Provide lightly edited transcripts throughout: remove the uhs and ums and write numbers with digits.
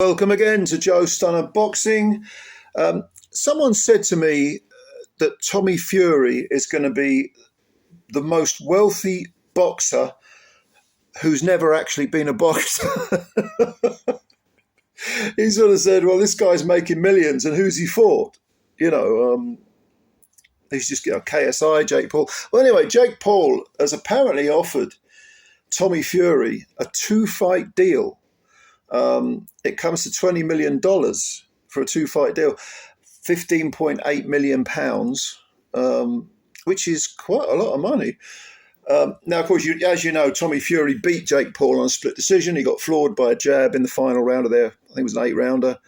Welcome again to Joe Stunner Boxing. Someone said to me that Tommy Fury is going to be the most wealthy boxer who's never actually been a boxer. He sort of said, well, this guy's making millions and who's he fought? He's just, KSI, Jake Paul. Well, anyway, Jake Paul has apparently offered Tommy Fury a 2-fight deal. It comes to $20 million for a 2-fight deal, £15.8 million, which is quite a lot of money. Now, of course, as you know, Tommy Fury beat Jake Paul on a split decision. He got floored by a jab in the final round of I think it was an 8-rounder.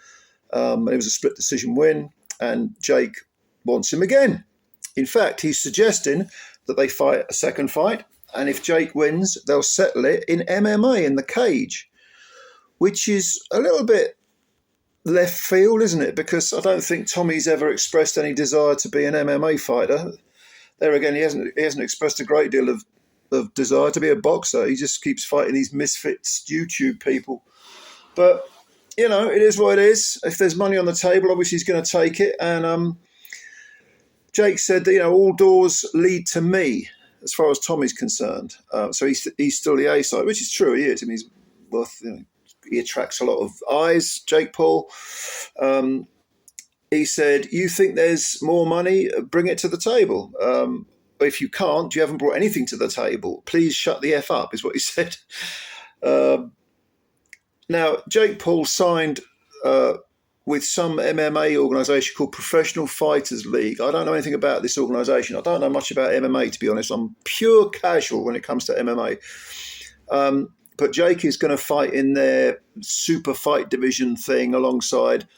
It was a split decision win, and Jake wants him again. In fact, he's suggesting that they fight a second fight, and if Jake wins, they'll settle it in MMA, in the cage, which is a little bit left field, isn't it? Because I don't think Tommy's ever expressed any desire to be an MMA fighter. There again, he hasn't expressed a great deal of desire to be a boxer. He just keeps fighting these misfits YouTube people. But, it is what it is. If there's money on the table, obviously he's going to take it. And Jake said that, all doors lead to me as far as Tommy's concerned. So he's still the A side, which is true. He is. I mean, he's worth, he attracts a lot of eyes, Jake Paul. He said, you think there's more money? Bring it to the table. If you can't, you haven't brought anything to the table. Please shut the F up, is what he said. Now, Jake Paul signed with some MMA organisation called Professional Fighters League. I don't know anything about this organisation. I don't know much about MMA, to be honest. I'm pure casual when it comes to MMA. But Jake is going to fight in their super fight division thing alongside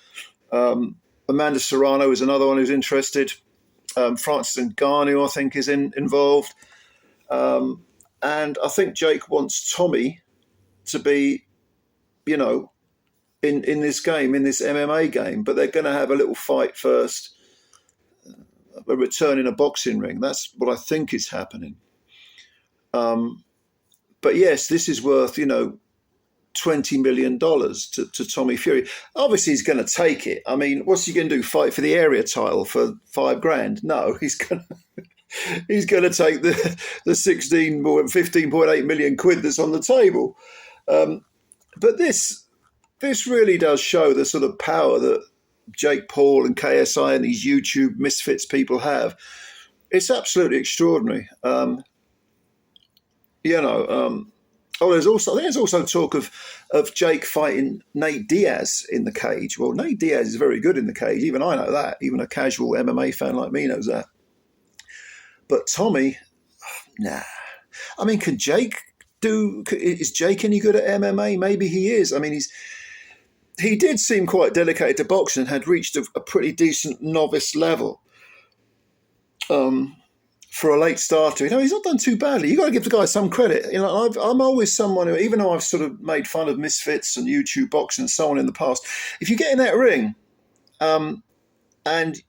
Amanda Serrano is another one who's interested. Francis Ngannou, I think, is involved. And I think Jake wants Tommy to be, in this game, in this MMA game. But they're going to have a little fight first, a return in a boxing ring. That's what I think is happening. But yes, this is worth, $20 million to Tommy Fury. Obviously, he's going to take it. I mean, what's he going to do? Fight for the area title for $5,000? No, he's going to take the 16 or 15.8 million quid that's on the table. But this really does show the sort of power that Jake Paul and KSI and these YouTube misfits people have. It's absolutely extraordinary. There's also talk of Jake fighting Nate Diaz in the cage. Well, Nate Diaz is very good in the cage. Even I know that. Even a casual MMA fan like me knows that. But Tommy, nah. I mean, is Jake any good at MMA? Maybe he is. I mean, he did seem quite dedicated to boxing and had reached a pretty decent novice level. For a late starter, he's not done too badly. You've got to give the guy some credit. I'm always someone who, even though I've sort of made fun of misfits and YouTube boxing and so on in the past, if you get in that ring, and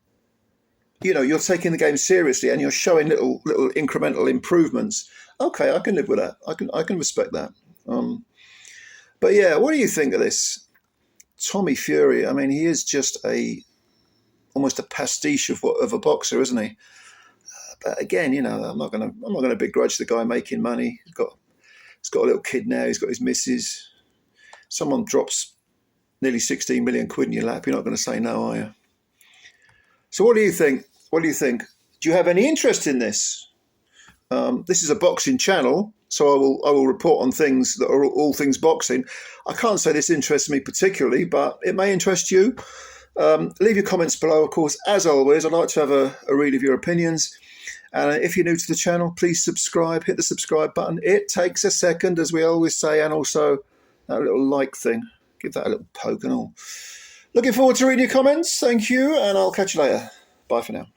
you're taking the game seriously and you're showing little incremental improvements, okay, I can live with that. I can respect that. But yeah, what do you think of this Tommy Fury? I mean, he is just almost a pastiche of a boxer, isn't he? But again, I'm not gonna begrudge the guy making money. He's got a little kid now. He's got his missus. Someone drops nearly 16 million quid in your lap. You're not going to say no, are you? So what do you think? Do you have any interest in this? This is a boxing channel, so I will report on things that are all things boxing. I can't say this interests me particularly, but it may interest you. Leave your comments below. Of course, as always, I'd like to have a read of your opinions. And if you're new to the channel, please subscribe. Hit the subscribe button. It takes a second, as we always say. And also that little like thing. Give that a little poke and all. Looking forward to reading your comments. Thank you. And I'll catch you later. Bye for now.